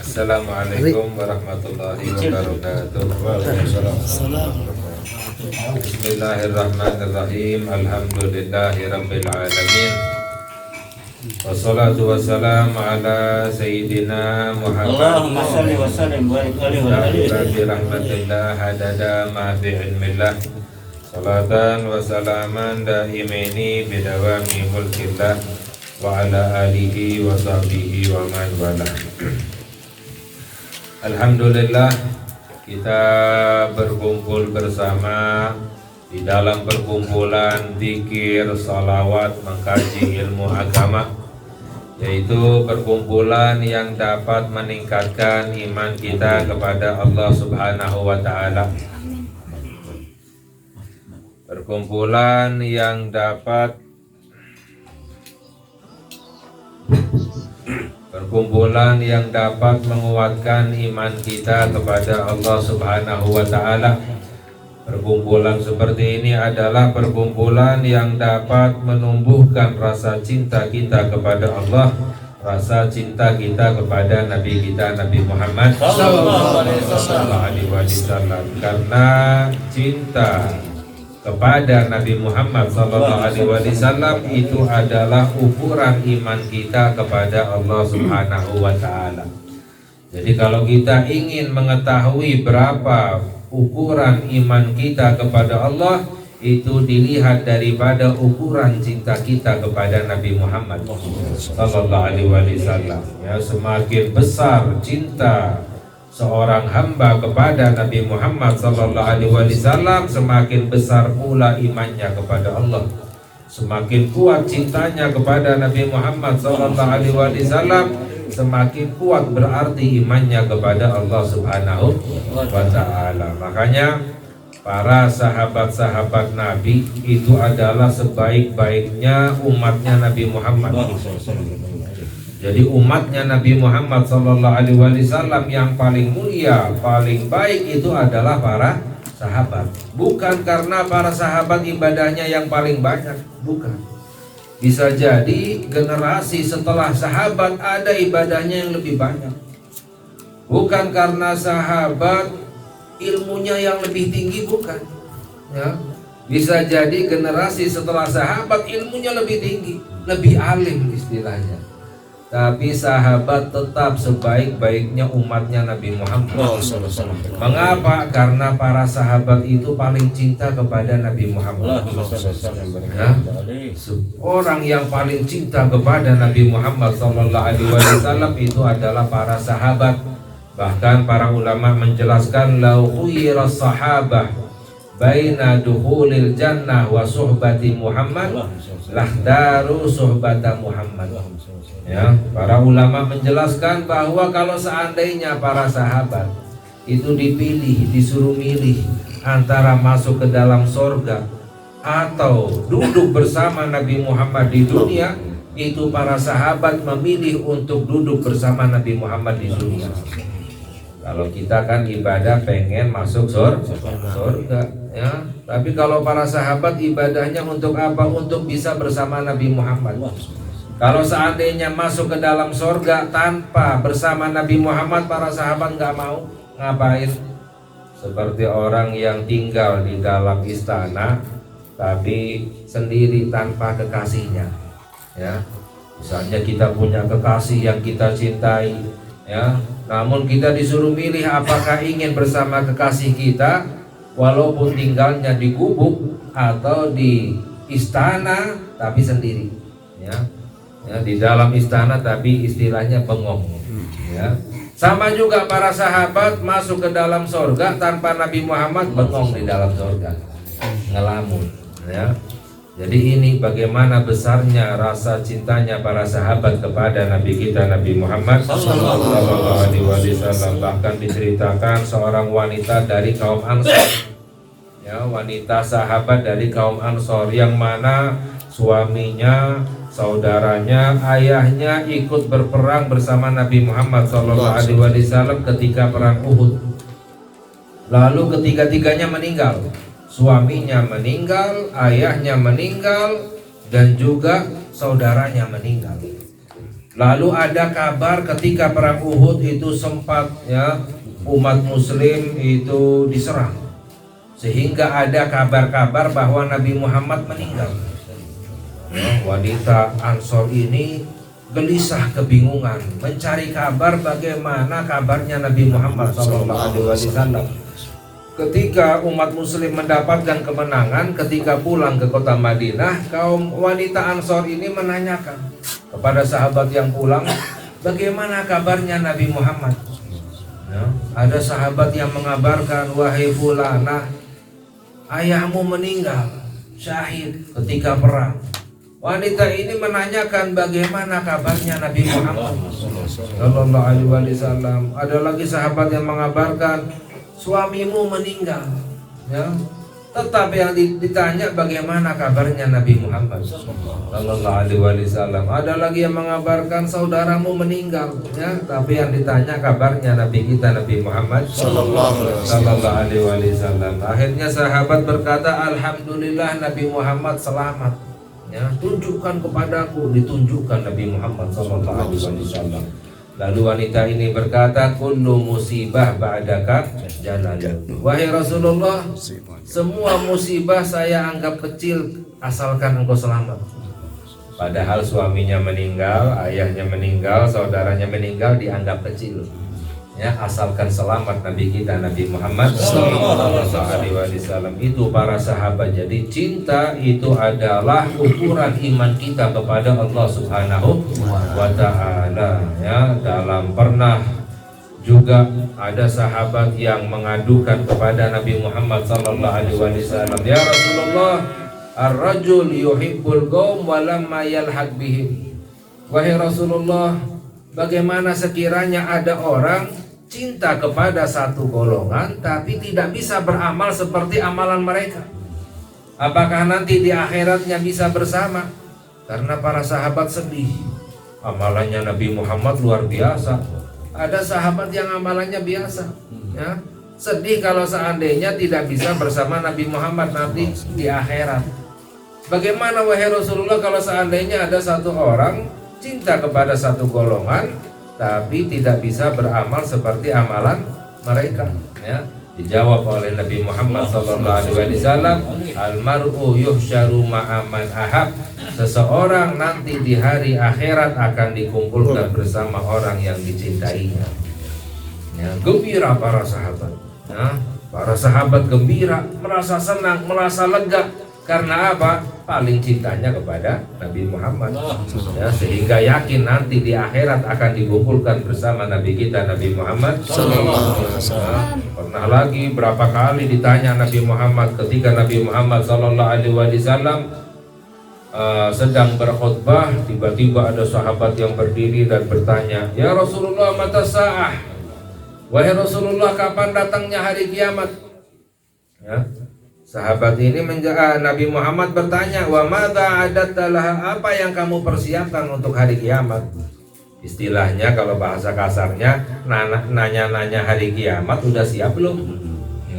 Assalamualaikum warahmatullahi wabarakatuh. Bismillahirrahmanirrahim. Alhamdulillahi rabbil alamin. Wassalatu wassalamu ala sayyidina Muhammad. Allahumma shalli wa sallim wa barik alaihi wa alihi. Bi rahmatillah hadada ma bi ilmillah. Salatan wa salaman daimaini bidawami mulkillah wa ala alihi wa sahbihi wa man wala. Alhamdulillah, kita berkumpul bersama di dalam perkumpulan zikir, salawat, mengkaji ilmu agama, yaitu perkumpulan yang dapat meningkatkan iman kita kepada Allah Subhanahu wa Ta'ala. Perkumpulan yang dapat menguatkan iman kita kepada Allah Subhanahu wa Ta'ala. Perkumpulan seperti ini adalah perkumpulan yang dapat menumbuhkan rasa cinta kita kepada Allah, rasa cinta kita kepada Nabi kita, Nabi Muhammad sallallahu alaihi wasallam. Karena cinta kepada Nabi Muhammad sallallahu alaihi wasallam itu adalah ukuran iman kita kepada Allah Subhanahu wa Ta'ala. Jadi kalau kita ingin mengetahui berapa ukuran iman kita kepada Allah, itu dilihat daripada ukuran cinta kita kepada Nabi Muhammad sallallahu alaihi wasallam. Ya, semakin besar cinta seorang hamba kepada Nabi Muhammad sallallahu alaihi wasallam, semakin besar pula imannya kepada Allah. Semakin kuat cintanya kepada Nabi Muhammad sallallahu alaihi wasallam, semakin kuat berarti imannya kepada Allah Subhanahu wa Ta'ala. Makanya para sahabat-sahabat Nabi itu adalah sebaik-baiknya umatnya Nabi Muhammad. Jadi umatnya Nabi Muhammad sallallahu alaihi wasallam yang paling mulia, paling baik itu adalah para sahabat. Bukan karena para sahabat ibadahnya yang paling banyak, bukan. Bisa jadi generasi setelah sahabat ada ibadahnya yang lebih banyak. Bukan karena sahabat ilmunya yang lebih tinggi, bukan. Ya. Bisa jadi generasi setelah sahabat ilmunya lebih tinggi, lebih alim istilahnya. Tapi sahabat tetap sebaik-baiknya umatnya Nabi Muhammad. Mengapa? Karena para sahabat itu paling cinta kepada Nabi Muhammad. Nah, orang yang paling cinta kepada Nabi Muhammad sallallahu alaihi wasallam itu adalah para sahabat. Bahkan para ulama menjelaskan, lau khuyira sahabah baina dukhulil jannah wa suhbati Muhammad lahdaru suhbata Muhammad. Ya, para ulama menjelaskan bahwa kalau seandainya para sahabat itu dipilih, disuruh milih antara masuk ke dalam sorga atau duduk bersama Nabi Muhammad di dunia, itu para sahabat memilih untuk duduk bersama Nabi Muhammad di dunia. Kalau kita kan ibadah pengen masuk surga, ya. Tapi kalau para sahabat ibadahnya untuk apa? Untuk bisa bersama Nabi Muhammad. Kalau seandainya masuk ke dalam surga tanpa bersama Nabi Muhammad, para sahabat nggak mau. Ngapain? Seperti orang yang tinggal di dalam istana tapi sendiri tanpa kekasihnya, ya. Misalnya kita punya kekasih yang kita cintai, ya, namun kita disuruh milih apakah ingin bersama kekasih kita walaupun tinggalnya di gubuk atau di istana tapi sendiri, ya. Ya, di dalam istana tapi istilahnya bengong, ya. Sama juga para sahabat masuk ke dalam surga tanpa Nabi Muhammad, bengong di dalam surga, ngelamun, ya. Jadi ini bagaimana besarnya rasa cintanya para sahabat kepada Nabi kita, Nabi Muhammad sallallahu alaihi wasallam. Bahkan diceritakan seorang wanita dari kaum Ansor, ya, wanita sahabat dari kaum Ansor yang mana suaminya, saudaranya, ayahnya ikut berperang bersama Nabi Muhammad SAW ketika perang Uhud. Lalu ketiga-tiganya meninggal. Suaminya meninggal, ayahnya meninggal, dan juga saudaranya meninggal. Lalu ada kabar ketika perang Uhud itu sempat ya umat muslim itu diserang, sehingga ada kabar-kabar bahwa Nabi Muhammad meninggal. Wanita Ansor ini gelisah, kebingungan, mencari kabar bagaimana kabarnya Nabi Muhammad SAW. Ketika umat muslim mendapatkan kemenangan, ketika pulang ke kota Madinah, kaum wanita Ansor ini menanyakan kepada sahabat yang pulang, bagaimana kabarnya Nabi Muhammad. Ya, ada sahabat yang mengabarkan, wahai fulanah, ayahmu meninggal syahid ketika perang. Wanita ini menanyakan bagaimana kabarnya Nabi Muhammad Sallallahu Alaihi Wasallam. Ada lagi sahabat yang mengabarkan, suamimu meninggal. Ya, tetap yang ditanya bagaimana kabarnya Nabi Muhammad Sallallahu Alaihi Wasallam. Ada lagi yang mengabarkan saudaramu meninggal. Ya, tapi yang ditanya kabarnya Nabi kita Nabi Muhammad Sallallahu Alaihi Wasallam. Akhirnya sahabat berkata, alhamdulillah Nabi Muhammad selamat. Ya, tunjukkan kepadaku, ditunjukkan Nabi Muhammad SAW. Lalu wanita ini berkata, kullu musibah ba'daka jalalun. Wahai Rasulullah, semua musibah saya anggap kecil asalkan engkau selamat. Padahal suaminya meninggal, ayahnya meninggal, saudaranya meninggal, dianggap kecil. Ya, asalkan selamat Nabi kita Nabi Muhammad Sallallahu Alaihi Wasallam. Itu para sahabat. Jadi cinta itu adalah ukuran iman kita kepada Allah Subhanahu wa Ta'ala. Ya, dalam pernah juga ada sahabat yang mengadukan kepada Nabi Muhammad Sallallahu Alaihi Wasallam, ya Rasulullah, ar-rajul yuhibbul qaum wa lamma yalhaq bihim. Wahai Rasulullah, bagaimana sekiranya ada orang cinta kepada satu golongan tapi tidak bisa beramal seperti amalan mereka? Apakah nanti di akhiratnya bisa bersama? Karena para sahabat sedih. Amalannya Nabi Muhammad luar biasa. Ada sahabat yang amalannya biasa, ya, sedih kalau seandainya tidak bisa bersama Nabi Muhammad nanti di akhirat. Bagaimana wahai Rasulullah kalau seandainya ada satu orang cinta kepada satu golongan tapi tidak bisa beramal seperti amalan mereka? Ya, dijawab oleh Nabi Muhammad SAW, almar'u yuhsyaru ma'aman ahab. Seseorang nanti di hari akhirat akan dikumpulkan bersama orang yang dicintainya. Ya, gembira para sahabat. Ya, para sahabat gembira, merasa senang, merasa lega. Karena apa? Paling cintanya kepada Nabi Muhammad. Ya, sehingga yakin nanti di akhirat akan dikumpulkan bersama Nabi kita Nabi Muhammad. Pernah lagi berapa kali ditanya Nabi Muhammad ketika Nabi Muhammad SAW sedang berkhutbah, tiba-tiba ada sahabat yang berdiri dan bertanya, ya Rasulullah, mata sa'ah. Wahai Rasulullah, kapan datangnya hari kiamat? Ya, sahabat ini Nabi Muhammad bertanya, wa madza adatta laha, apa yang kamu persiapkan untuk hari kiamat? Istilahnya kalau bahasa kasarnya, nanya-nanya hari kiamat udah siap belum?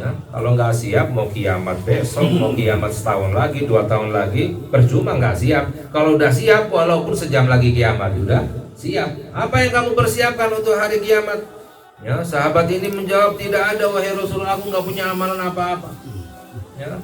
Ya, kalau nggak siap, mau kiamat besok, mau kiamat setahun lagi, 2 tahun lagi, percuma nggak siap. Kalau udah siap, walaupun sejam lagi kiamat udah siap. Apa yang kamu persiapkan untuk hari kiamat? Ya, sahabat ini menjawab, tidak ada wahai Rasulullah, aku nggak punya amalan apa-apa. Ya,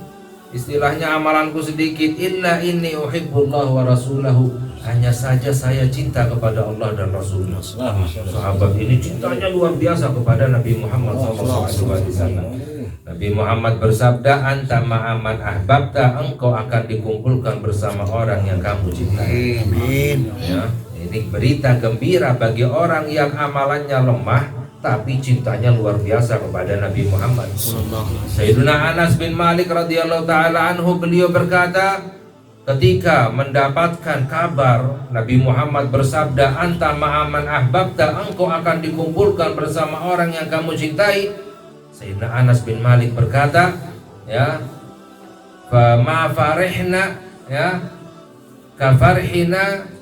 istilahnya amalanku sedikit, illa inni uhibbullah wa rasulahu, hanya saja saya cinta kepada Allah dan Rasulnya. Sahabat ini cintanya luar biasa kepada Nabi Muhammad SAW. Nabi Muhammad bersabda, anta ma'aman ahbabta, engkau akan dikumpulkan bersama orang yang kamu cintai. Amin. Ya, ini berita gembira bagi orang yang amalannya lemah tapi cintanya luar biasa kepada Nabi Muhammad. Sayyiduna Anas bin Malik radhiyallahu taala anhu, beliau berkata, ketika mendapatkan kabar Nabi Muhammad bersabda, anta ma'aman ahbabta, engkau akan dikumpulkan bersama orang yang kamu cintai, Sayyidina Anas bin Malik berkata, ya, fa ma farihna, ya, kafarhina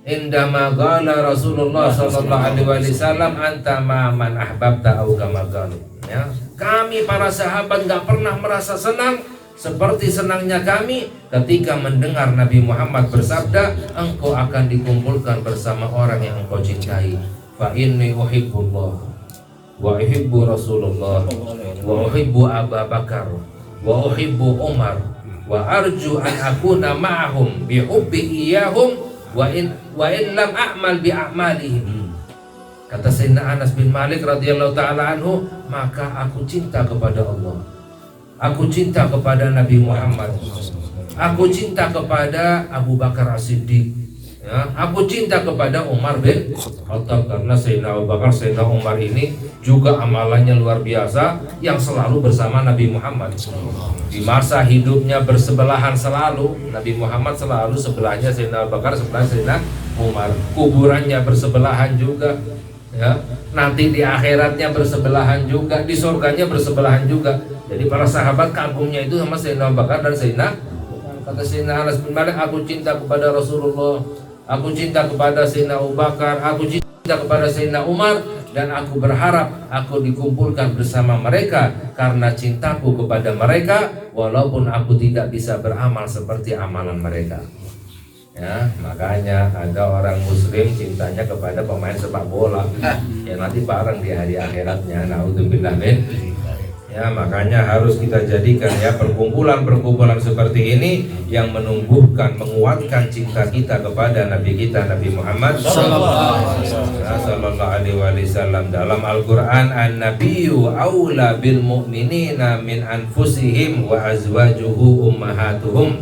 indama qala Rasulullah sallallahu alaihi wasallam, anta ma man ahbabta au kama qalu. Ya, kami para sahabat enggak pernah merasa senang seperti senangnya kami ketika mendengar Nabi Muhammad bersabda, engkau akan dikumpulkan bersama orang yang engkau cintai. Fa inni uhibbullah wa uhibbu Rasulullah wa uhibbu Abu Bakar wa uhibbu Umar wa arju an akuna ma'ahum bi hubbi iyahum wa in lam a'mal bi a'malihim. Kata Sayyidina Anas bin Malik radhiyallahu taala anhu, maka aku cinta kepada Allah, aku cinta kepada Nabi Muhammad, aku cinta kepada Abu Bakar As-Siddiq, ya, aku cinta kepada Umar bin Khattab, karena Sayyidina Abu Bakar, Sayyidina Umar ini juga amalannya luar biasa, yang selalu bersama Nabi Muhammad. Di masa hidupnya bersebelahan selalu, Nabi Muhammad selalu sebelahnya Sayyidina Abu Bakar, sebelah Sayyidina Umar. Kuburannya bersebelahan juga, ya. Nanti di akhiratnya bersebelahan juga, di surganya bersebelahan juga. Jadi para sahabat kagumnya itu sama Sayyidina Abu Bakar dan Sayyidina. Kata Sayyidina Anas bin Malik, aku cinta kepada Rasulullah, aku cinta kepada Sayyidina Abu Bakar, aku cinta kepada Sayyidina Umar, dan aku berharap aku dikumpulkan bersama mereka karena cintaku kepada mereka, walaupun aku tidak bisa beramal seperti amalan mereka. Ya, makanya ada orang muslim cintanya kepada pemain sepak bola yang nanti bareng di hari akhiratnya. Naudzubillah min. Ya, makanya harus kita jadikan ya perkumpulan-perkumpulan seperti ini yang menumbuhkan, menguatkan cinta kita kepada Nabi kita, Nabi Muhammad sallallahu alaihi wasallam. Dalam Al-Qur'an, an-nabiyyu aula bil mu'minina min anfusihim wa azwajuhu ummahatuhum.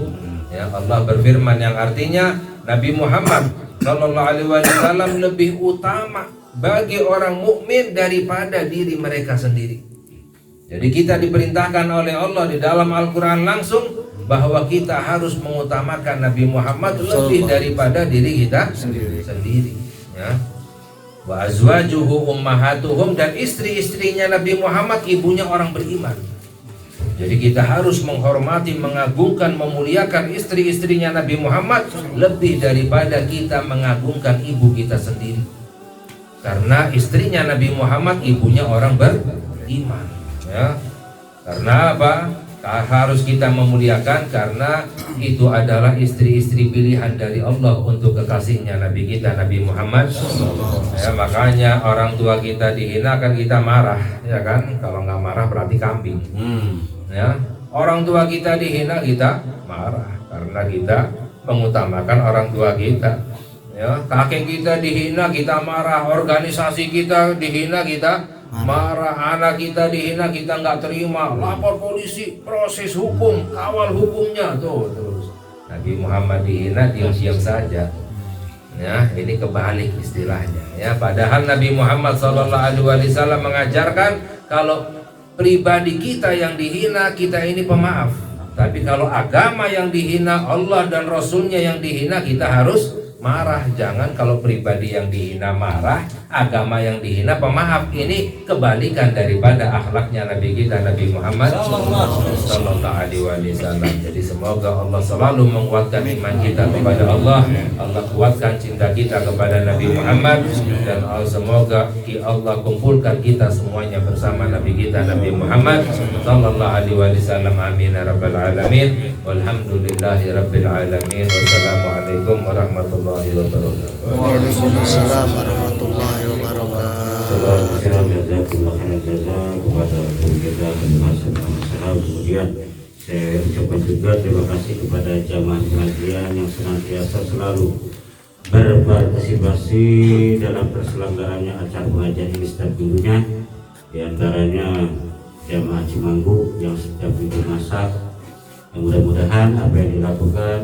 Ya, Allah berfirman yang artinya Nabi Muhammad sallallahu alaihi wasallam lebih utama bagi orang mukmin daripada diri mereka sendiri. Jadi kita diperintahkan oleh Allah di dalam Al-Quran langsung bahwa kita harus mengutamakan Nabi Muhammad lebih daripada diri kita sendiri. Ya. Wa azwajuhu ummahatuhum, dan istri-istrinya Nabi Muhammad ibunya orang beriman. Jadi kita harus menghormati, mengagungkan, memuliakan istri-istrinya Nabi Muhammad lebih daripada kita mengagungkan ibu kita sendiri. Karena istrinya Nabi Muhammad ibunya orang beriman. Ya, karena apa? Harus kita memuliakan karena itu adalah istri-istri pilihan dari Allah untuk kekasihnya Nabi kita Nabi Muhammad. Ya, makanya orang tua kita dihina kan kita marah, ya kan? Kalau nggak marah berarti kambing. Ya, orang tua kita dihina kita marah karena kita mengutamakan orang tua kita. Ya, kakek kita dihina kita marah, organisasi kita dihina kita marah, anak kita dihina kita nggak terima, lapor polisi, proses hukum, kawal hukumnya tuh terus. Nabi Muhammad dihina diam-diam saja. Ya, ini kebalik istilahnya. Ya, padahal Nabi Muhammad SAW mengajarkan kalau pribadi kita yang dihina, kita ini pemaaf. Tapi kalau agama yang dihina, Allah dan Rasulnya yang dihina, kita harus marah. Jangan kalau pribadi yang dihina marah, agama yang dihina pemaaf. Ini kebalikan daripada akhlaknya Nabi kita Nabi Muhammad sallallahu alaihi wasallam. Jadi semoga Allah selalu menguatkan iman kita kepada Allah, Allah kuatkan cinta kita kepada Nabi Muhammad, dan semoga Allah kumpulkan kita semuanya bersama Nabi kita Nabi Muhammad sallallahu alaihi wasallam. Amin ya rabbal alamin. Walhamdulillahi rabbil alamin. Wassalamualaikum warahmatullahi wabarakatuh. Waalaikumsalam warahmatullahi wabarakatuh. Kemudian saya ucapkan juga terima kasih kepada jamaah pengajian yang senantiasa selalu berpartisipasi dalam terselenggaranya acara pengajian ini setiap minggunya. Di antaranya jamaah Cimanggu yang setiap minggu masak. Yang mudah-mudahan apa yang dilakukan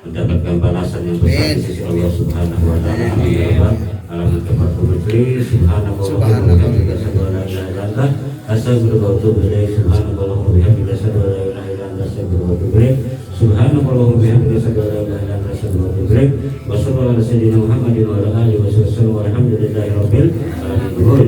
mendapatkan balasan yang besar di sisi Allah Subhanahu wa taala. Alamin kafatul majlis subhanallahi wa bihamdihi asyhadu an la ilaha illa anta astaghfiruka wa atubu ilaik. Subhanallahi wa bihamdihi asyhadu an la ilaha illa anta astaghfiruka wa atubu ilaik. Subhanallahi wa bihamdihi asyhadu an la ilaha illa anta astaghfiruka wa atubu ilaik. Wa sallallahu ala sayyidina Muhammadin wa ala alihi wa sahbihi walhamdulillahi rabbil alamin.